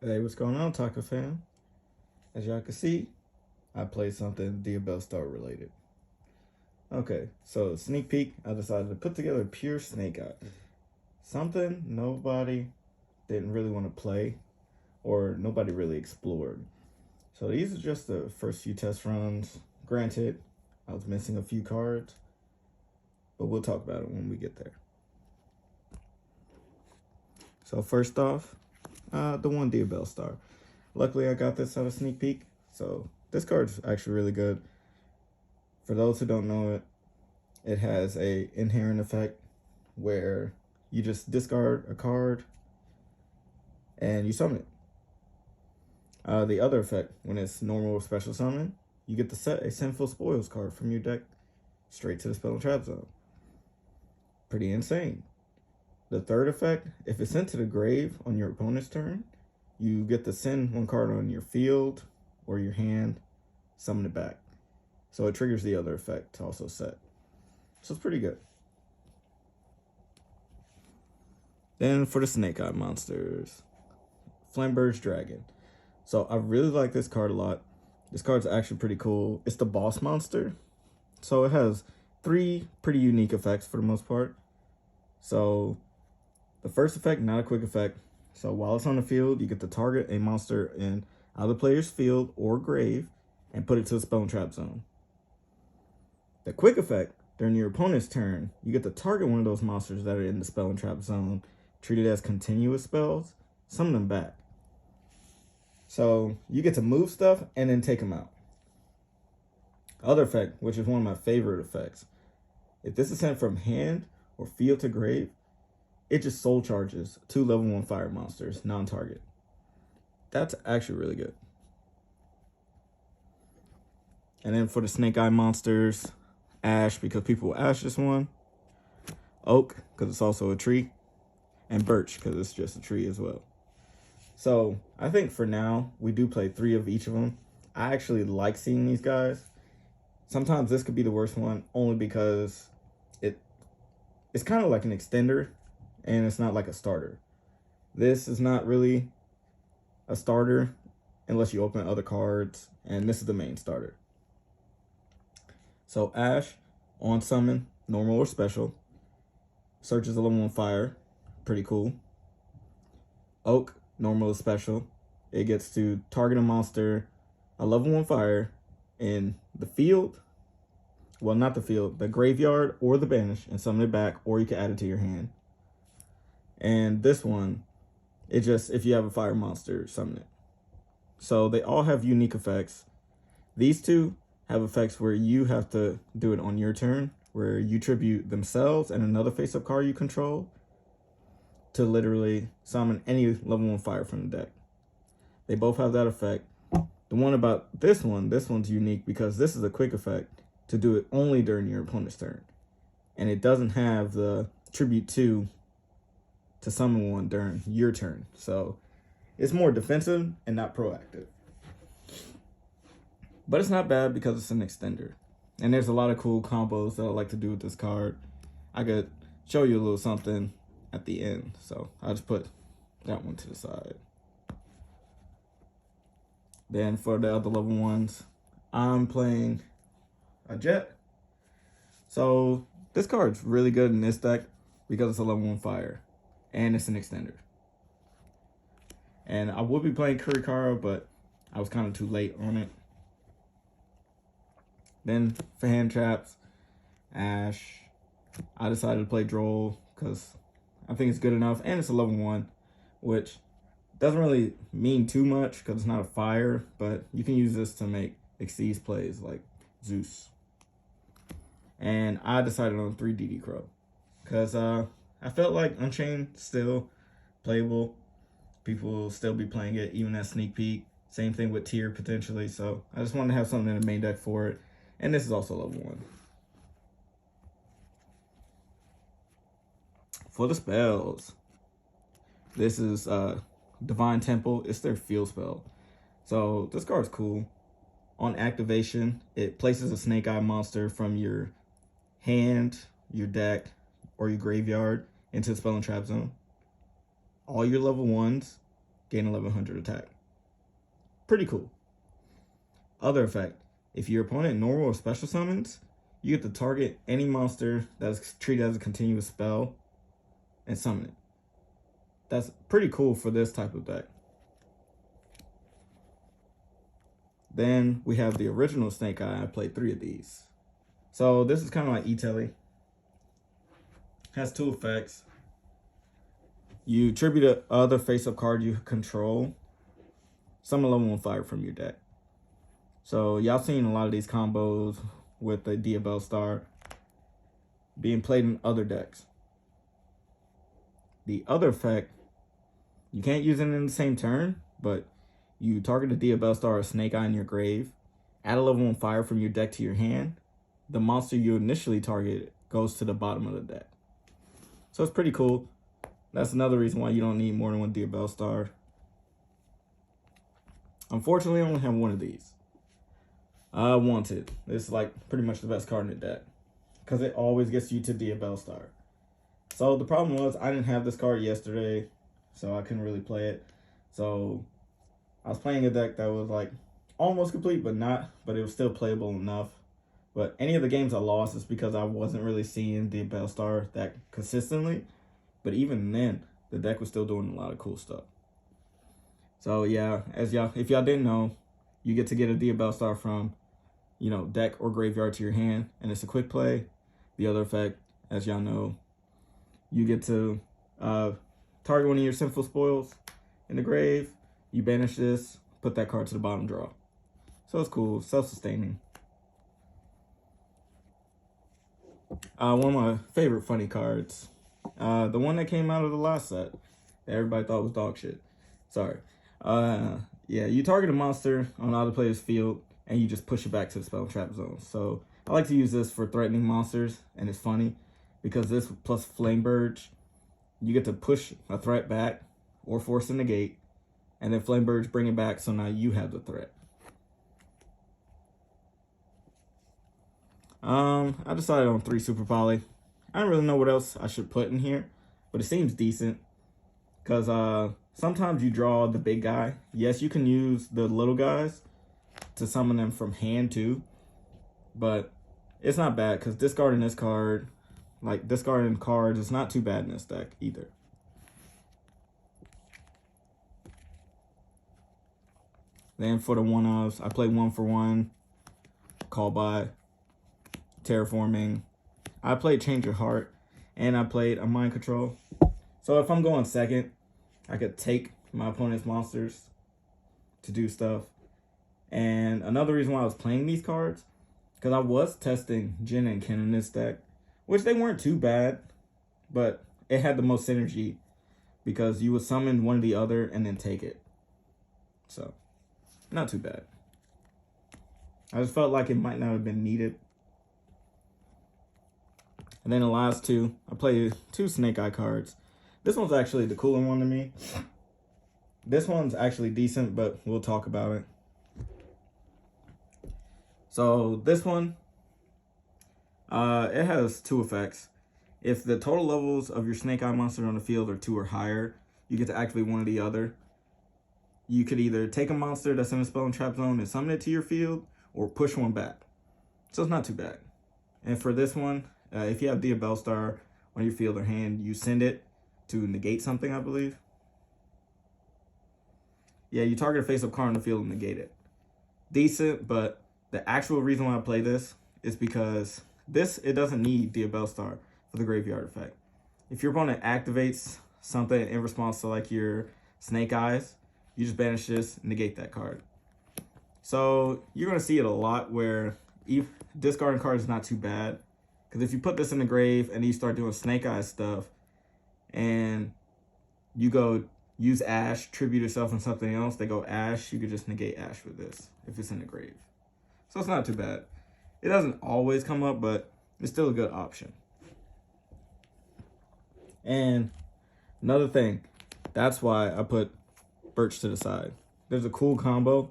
Hey, what's going on, Taco fam? As y'all can see, I played something Diabell Star related. Okay, so sneak peek, I decided to put together pure Snake Eye. Something nobody didn't really want to play or nobody really explored. So these are just the first few test runs. Granted, I was missing a few cards, but we'll talk about it when we get there. So first off, the one Diabell Star. Luckily, I got this out of sneak peek, so this card's actually really good. For those who don't know it, it has a inherent effect where you just discard a card and you summon it. The other effect, when it's normal or special summon, you get to set a Sinful Spoils card from your deck straight to the Spell and Trap Zone. Pretty insane. The third effect, if it's sent to the grave on your opponent's turn, you get to send one card on your field or your hand, summon it back. So it triggers the other effect to also set. So it's pretty good. Then for the Snake Eye monsters, Flamberge Dragon. So I really like this card a lot. This card's actually pretty cool. It's the boss monster. So it has 3 pretty unique effects for the most part. So the first effect, not a quick effect. So while it's on the field, you get to target a monster in either player's field or grave and put it to the Spell and Trap Zone. The quick effect, during your opponent's turn, you get to target one of those monsters that are in the Spell and Trap Zone, treat it as continuous spells, summon them back. So you get to move stuff and then take them out. Other effect, which is one of my favorite effects. If this is sent from hand or field to grave, it just soul charges 2 level 1 fire monsters, non-target. That's actually really good. And then for the Snake Eye monsters, Ash, because people will Ash this one. Oak, because it's also a tree. And Birch, because it's just a tree as well. So I think for now, we do play 3 of each of them. I actually like seeing these guys. Sometimes this could be the worst one, only because it's kind of like an extender, and it's not like a starter. This is not really a starter unless you open other cards, and this is the main starter. So Ash, on summon, normal or special. Searches a level 1 fire, pretty cool. Oak, normal or special. It gets to target a monster, a level 1 fire, in the field, well, not the field, the graveyard or the banish, and summon it back, or you can add it to your hand. And this one, it just, if you have a fire monster, summon it. So they all have unique effects. These 2 have effects where you have to do it on your turn, where you tribute themselves and another face-up card you control to literally summon any level 1 fire from the deck. They both have that effect. The one about this one's unique because this is a quick effect to do it only during your opponent's turn. And it doesn't have the tribute 2 to summon one during your turn. So it's more defensive and not proactive. But it's not bad because it's an extender. And there's a lot of cool combos that I like to do with this card. I could show you a little something at the end. So I'll just put that one to the side. Then for the other level 1s, I'm playing a Jet. So this card's really good in this deck because it's a level 1 fire and it's an extender. And I would be playing Kurikara, but I was kind of too late on it. Then for hand traps, Ash, I decided to play Droll because I think it's good enough, and it's a level 1, which doesn't really mean too much because it's not a fire, but you can use this to make Xyz plays like Zeus. And I decided on 3 DD Crow because I felt like Unchained still playable. People will still be playing it even at sneak peek. Same thing with Tier potentially. So I just wanted to have something in the main deck for it. And this is also level 1. For the spells, this is Divine Temple. It's their field spell. So this card's cool. On activation, it places a Snake Eye monster from your hand, your deck, or your graveyard into the Spell and Trap Zone. All your level 1s gain 1100 attack. Pretty cool. Other effect, if your opponent normal or special summons, you get to target any monster that is treated as a continuous spell and summon it. That's pretty cool for this type of deck. Then we have the original Snake Eye. I played 3 of these. So this is kind of like E-Telly. Has 2 effects. You tribute a other face-up card you control. Summon level 1 fire from your deck. So y'all seen a lot of these combos with the Diabell Star being played in other decks. The other effect, you can't use it in the same turn, but you target a Diabell Star or Snake Eye in your grave, add a level 1 fire from your deck to your hand. The monster you initially targeted goes to the bottom of the deck. So it's pretty cool. That's another reason why you don't need more than 1 Diabell Star. Unfortunately, I only have 1 of these. I want it. It's like pretty much the best card in the deck because it always gets you to Diabell Star. So the problem was I didn't have this card yesterday, so I couldn't really play it. So I was playing a deck that was like almost complete, but it was still playable enough. But any of the games I lost is because I wasn't really seeing Diabell Star that consistently. But even then, the deck was still doing a lot of cool stuff. So yeah, if y'all didn't know, you get to get a Diabell Star from, deck or graveyard to your hand, and it's a quick play. The other effect, as y'all know, you get to target one of your Sinful Spoils in the grave. You banish this, put that card to the bottom draw. So it's cool, self-sustaining. One of my favorite funny cards, the one that came out of the last set that everybody thought was dog shit. Sorry. Yeah, you target a monster on the other player's field and you just push it back to the spell trap zone. So I like to use this for threatening monsters, and it's funny because this plus Flame Burge, you get to push a threat back or force a negate, and then Flame Burge bring it back, so now you have the threat. I decided on 3 Super Poly. I don't really know what else I should put in here, but it seems decent because sometimes you draw the big guy. Yes, you can use the little guys to summon them from hand too, but it's not bad because discarding this card, like discarding cards, is not too bad in this deck either. Then for the one-offs, I played 1-for-1, Call By, Terraforming. I played Change Your Heart, and I played a Mind Control. So if I'm going second, I could take my opponent's monsters to do stuff. And another reason why I was playing these cards, because I was testing Jin and Ken in this deck, which they weren't too bad, but it had the most synergy because you would summon one or the other and then take it. So, not too bad. I just felt like it might not have been needed. And then the last 2, I played 2 Snake Eye cards. This one's actually the cooler one to me. This one's actually decent, but we'll talk about it. So this one, it has 2 effects. If the total levels of your Snake Eye monster on the field are 2 or higher, you get to activate one or the other. You could either take a monster that's in a spell and trap zone and summon it to your field, or push one back. So it's not too bad. And for this one, if you have Diabell Star on your field or hand, you send it to negate something, I believe. Yeah, you target a face-up card on the field and negate it. Decent, but the actual reason why I play this is because it doesn't need Diabell Star for the graveyard effect. If your opponent activates something in response to like your Snake Eyes, you just banish this, negate that card. So you're going to see it a lot where discarding cards is not too bad. Because if you put this in the grave and you start doing Snake Eyes stuff and you go use Ash, tribute yourself and something else, they go Ash, you could just negate Ash with this if it's in the grave. So it's not too bad. It doesn't always come up, but it's still a good option. And another thing, that's why I put Birch to the side. There's a cool combo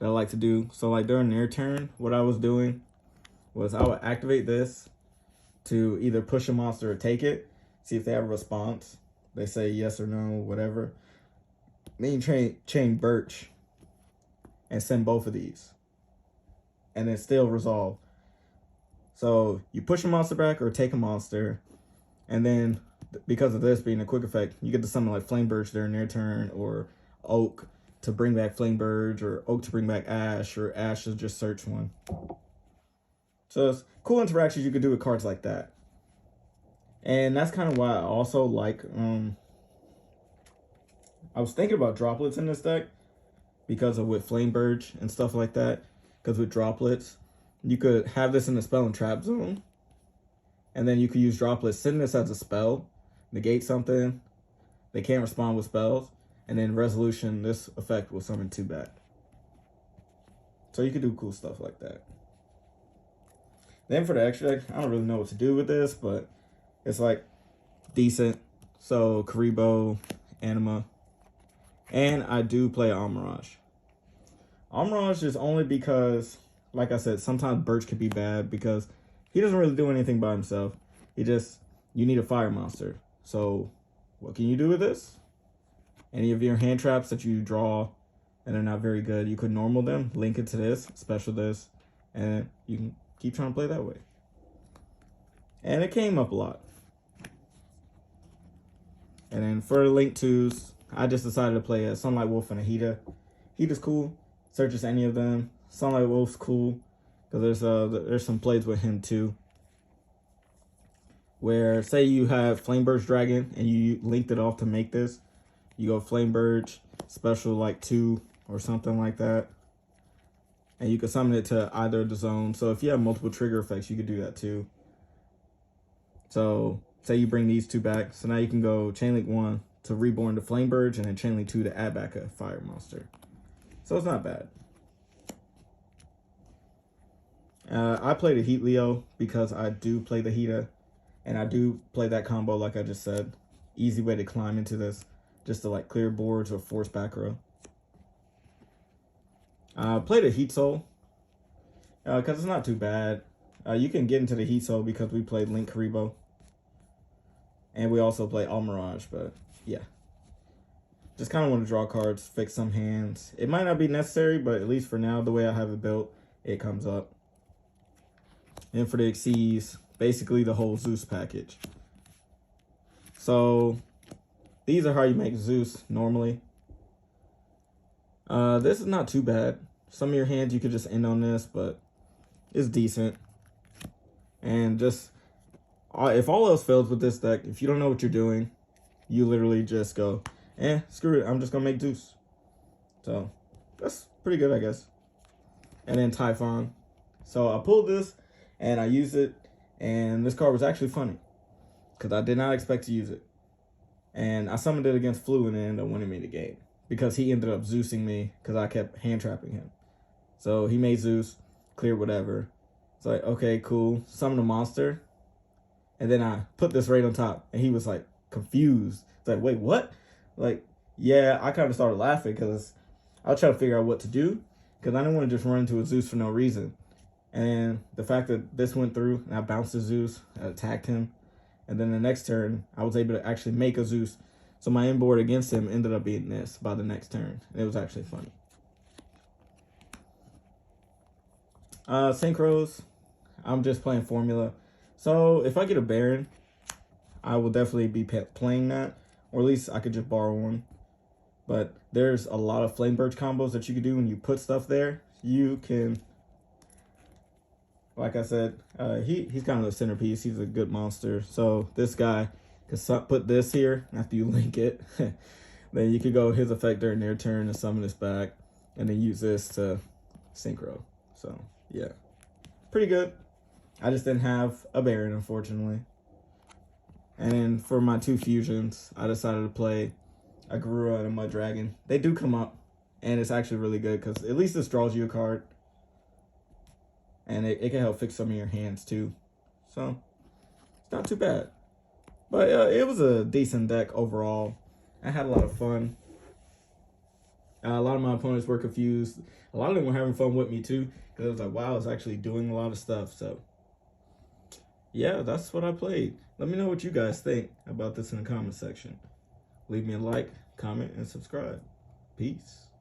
that I like to do. So like during their turn, what I was doing was I would activate this to either push a monster or take it, see if they have a response. They say yes or no, whatever. Then you chain Birch and send both of these. And then still resolve. So you push a monster back or take a monster. And then because of this being a quick effect, you get to summon like Flame Birch during their turn, or Oak to bring back Flame Birch, or Oak to bring back Ash, or Ash to just search one. So it's cool interactions you could do with cards like that. And that's kind of why I also like, I was thinking about droplets in this deck because of with Flame Birch and stuff like that. Because with droplets, you could have this in the spell and trap zone. And then you could use droplets, send this as a spell, negate something. They can't respond with spells. And then resolution, this effect will summon 2 back. So you could do cool stuff like that. Then for the extra deck, I don't really know what to do with this, but it's like decent. So Karibo, Anima. And I do play Amaraj. Amaraj is only because, like I said, sometimes Birch could be bad because he doesn't really do anything by himself. You need a fire monster. So what can you do with this? Any of your hand traps that you draw and they're not very good, you could normal them, link it to this, special this, and you can keep trying to play that way. And it came up a lot. And then for the link twos, I just decided to play a Sunlight Wolf and a Hida. Hida's cool. Searches any of them. Sunlight Wolf's cool because there's some plays with him too. Where say you have Flame Birch Dragon and you linked it off to make this, you go Flame Birch, special like 2 or something like that. And you can summon it to either of the zones. So if you have multiple trigger effects, you could do that too. So say you bring these 2 back. So now you can go Chainlink 1 to Reborn to Flame Birch, and then Chainlink 2 to add back a fire monster. So it's not bad. I play the Heat Leo because I do play the Hida. And I do play that combo like I just said. Easy way to climb into this. Just to like clear boards or force back row. Played a Heat Soul. Because it's not too bad. You can get into the Heat Soul because we played Link Karibo. And we also play Almirage, but yeah. Just kind of want to draw cards, fix some hands. It might not be necessary, but at least for now, the way I have it built, it comes up. And for the Xyz, basically the whole Zeus package. So these are how you make Zeus normally. This is not too bad. Some of your hands you could just end on this, but it's decent. And just if all else fails with this deck, if you don't know what you're doing, you literally just go, screw it, I'm just gonna make Zeus. So that's pretty good, I guess. And then Typhon. So I pulled this and I used it, and this card was actually funny because I did not expect to use it. And I summoned it against Flu and it ended up winning me the game because he ended up Zeusing me because I kept hand trapping him. So he made Zeus, cleared whatever. It's like, okay, cool. Summon a monster. And then I put this right on top, and he was like confused. It's like, wait, what? Like, yeah, I kind of started laughing because I was trying to figure out what to do because I didn't want to just run into a Zeus for no reason. And the fact that this went through and I bounced a Zeus, I attacked him. And then the next turn, I was able to actually make a Zeus. So my inboard against him ended up being this by the next turn. And it was actually funny. Synchros, I'm just playing Formula. So if I get a Baron, I will definitely be playing that. Or at least I could just borrow one. But there's a lot of Flame Birch combos that you can do when you put stuff there. You can, like I said, he's kind of the centerpiece. He's a good monster. So this guy could put this here after you link it. Then you could go his effect during their turn and summon this back. And then use this to synchro. So, yeah. Pretty good. I just didn't have a Baron, unfortunately. And then for my 2 fusions, I decided to play a Garura and a Mud Dragon. They do come up. And it's actually really good because at least this draws you a card. And it can help fix some of your hands too. So, it's not too bad. But it was a decent deck overall. I had a lot of fun. A lot of my opponents were confused. A lot of them were having fun with me too. Because it was like, wow, I was actually doing a lot of stuff. So, yeah, that's what I played. Let me know what you guys think about this in the comment section. Leave me a like, comment, and subscribe. Peace.